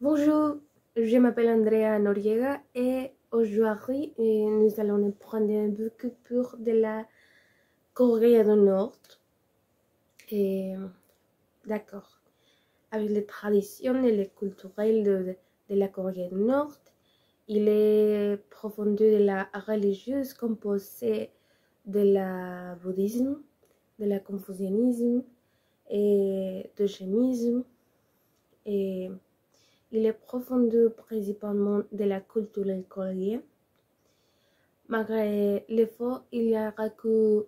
Bonjour, je m'appelle Andrea Noriega et aujourd'hui nous allons prendre un book pour de la Corée du Nord. Et d'accord, avec les traditions et les culturelles de la Corée du Nord, il est profondeur de la religieuse composée de la bouddhisme, de la confucianisme et du shintoïsme et il est profondeur principalement de la culture coréenne. Malgré l'effort, il y a recours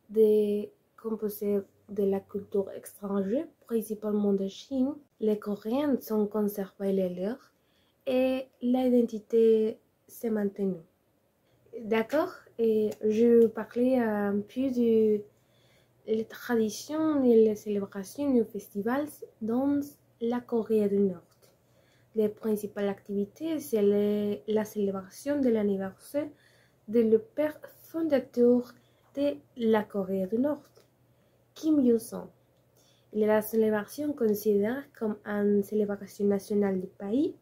des composés de la culture étrangère, principalement de Chine. Les Coréens sont conservés les leurs et l'identité s'est maintenue. D'accord? Et je parlais un peu de les traditions et les célébrations et festivals dans la Corée du Nord. Les principales activités, c'est la célébration de l'anniversaire de le père fondateur de la Corée du Nord, Kim Il-sung. La célébration est considérée comme une célébration nationale du pays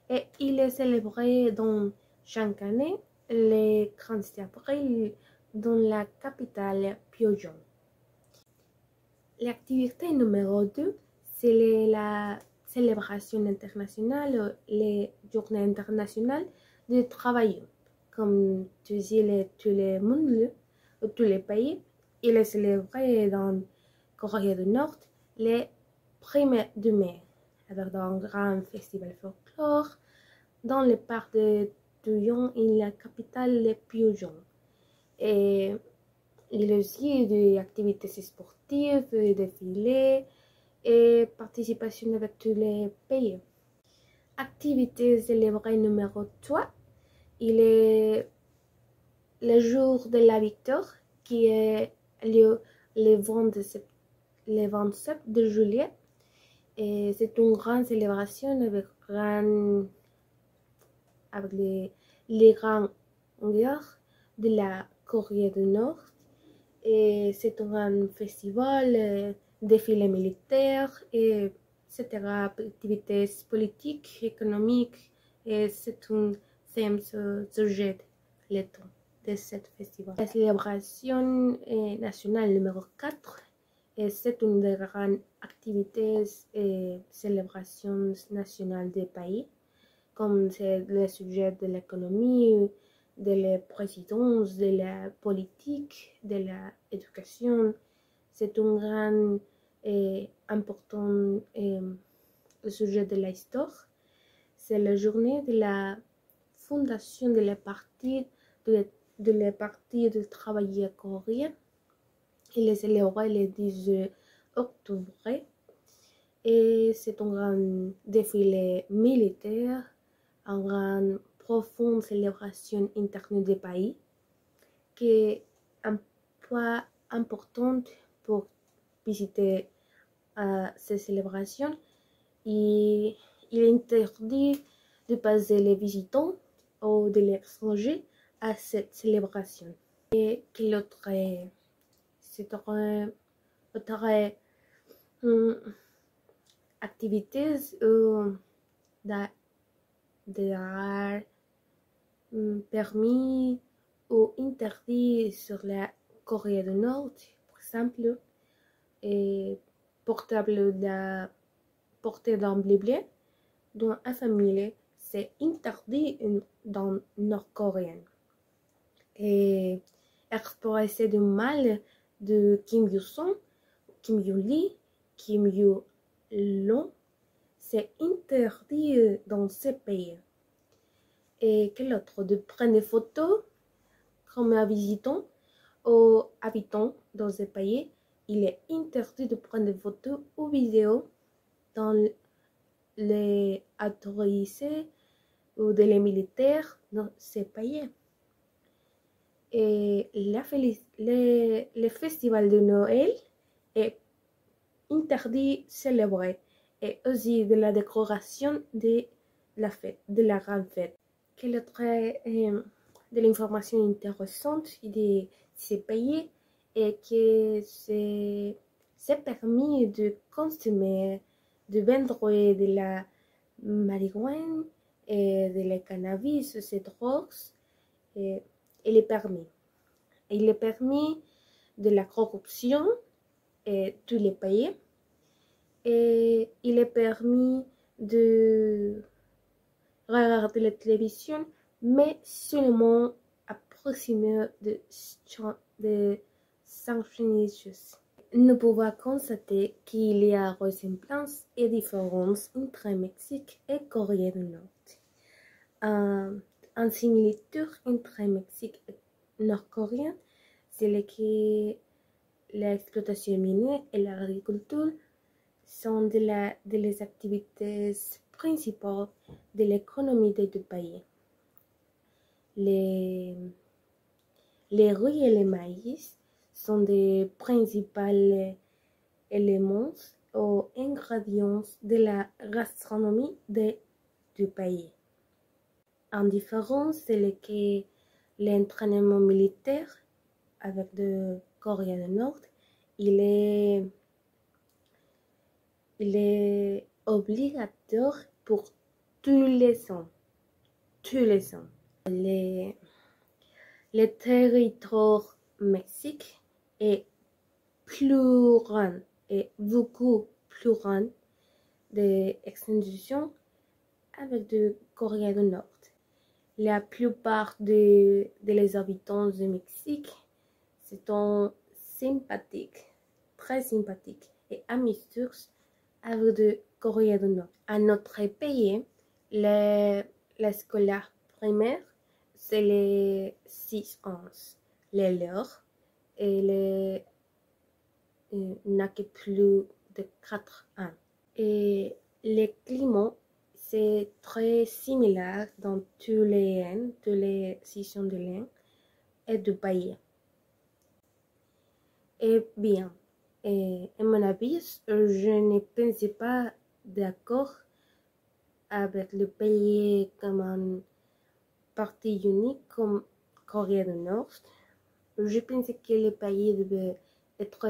et il est célébré dans chaque année le 30 avril dans la capitale Pyongyang. L'activité numéro 2, c'est la célébration internationale, les journées internationales du travail. Comme tu sais, tous les mondes, tous les pays, il est célébré dans Corée du Nord le 1er mai, avec un grand festival folklore dans le parc de Tuyong, la capitale de Pyongyang. Et il y a aussi des activités sportives, des défilés et participation avec tous les pays. Activité célébrée numéro 3, il est le jour de la victoire qui est lieu le 27 de juillet. Et c'est une grande célébration avec les grands guerres de la Corée du Nord. Et c'est un festival, défilé militaire, etc., activités politiques, économiques, et c'est un thème sujet le temps de ce festival. La célébration nationale numéro 4, et c'est une des grandes activités et célébrations nationales des pays, comme c'est le sujet de l'économie, de la présidence, de la politique, de l'éducation. C'est un grand et important sujet de l'histoire. C'est la journée de la fondation de la partie du travail coréen. Il est célébré le 10 octobre et c'est un grand défilé militaire, une grande profonde célébration interne des pays qui est un point important pour visiter ces célébrations. Et il est interdit de passer les visitants ou de l'étranger à cette célébration. Et quelle autre activités d'art permis ou interdit sur la Corée du Nord, par exemple, et porter d'un blé dans une famille, c'est interdit dans nord-coréen. Et expresser du mal de Kim Il-sung, Kim Il-lee, Kim Il-long, c'est interdit dans ces pays. Et quel autre? De prendre des photos comme un visitant ou habitant dans ces pays, il est interdit de prendre des photos ou vidéos dans les autorisés ou de les militaires dans ces pays. Et le festival de Noël est interdit de célébrer et aussi de la décoration de la fête, de la grande fête. Quelle autre de l'information intéressante de ces pays et que c'est permis de consommer, de vendre marijuana et de la cannabis, ces drogues, il est permis. Il est permis de la corruption et tous les pays. Et il est permis de regarder la télévision, mais seulement à proximité de sanctions. Nous pouvons constater qu'il y a ressemblance et différence entre Mexique et Corée du Nord. En similitude entre Mexique et Nord-Coréen, c'est que l'exploitation minière et l'agriculture sont les activités principales de l'économie des deux pays. Les riz et le maïs sont des principaux éléments ou ingrédients de la gastronomie des deux pays. En différence, c'est que l'entraînement militaire avec la Corée du Nord, il est obligatoire pour tous les ans. Le territoire Mexique est plus grand et beaucoup plus grand d'extension avec la Corée du Nord. La plupart des habitants du Mexique sont sympathiques, très sympathiques et amicaux avec la Corée du Nord. À notre pays, la scolaire primaire, c'est les 6 ans. Les leurs, et n'a que plus de 4 ans. Et le climat, c'est très similaire dans tous les sections de l'Inde et du pays. Et bien, à mon avis, je ne pense pas d'accord avec le pays comme un parti unique comme Corée du Nord. Je pense que le pays devait être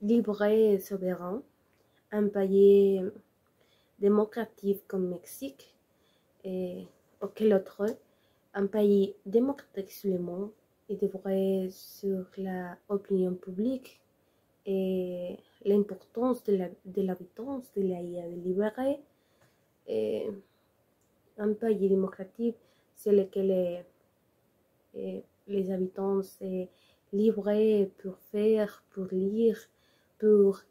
libre et souverain, un pays démocratique comme Mexique, et auquel autre, un pays démocratique seulement, il devrait sur l'opinion publique et l'importance de l'habitant, de la libérée. Et un pays démocratique, c'est lequel les habitants sont libres pour faire, pour lire, pour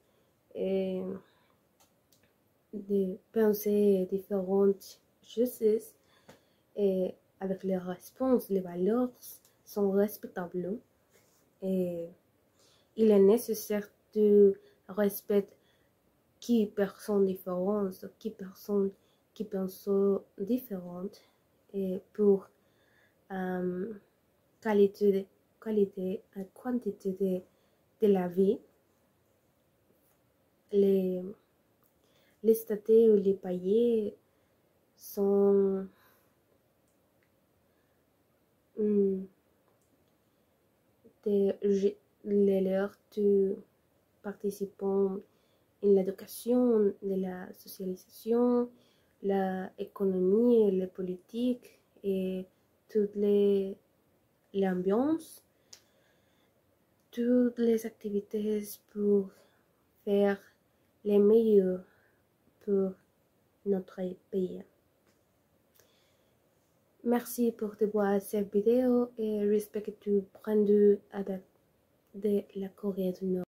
de penser différentes choses et avec les réponses, les valeurs sont respectables et il est nécessaire de respecter qui personne différente, qui personne qui pense différente et pour qualité et quantité de la vie. Les statuts ou les pays sont les leurs de participants à l'éducation, de la socialisation, l'économie, les politiques et toutes l'ambiance, toutes les activités pour faire les meilleurs pour notre pays. Merci pour te voir cette vidéo et j'espère que tu prends avec de la Corée du Nord.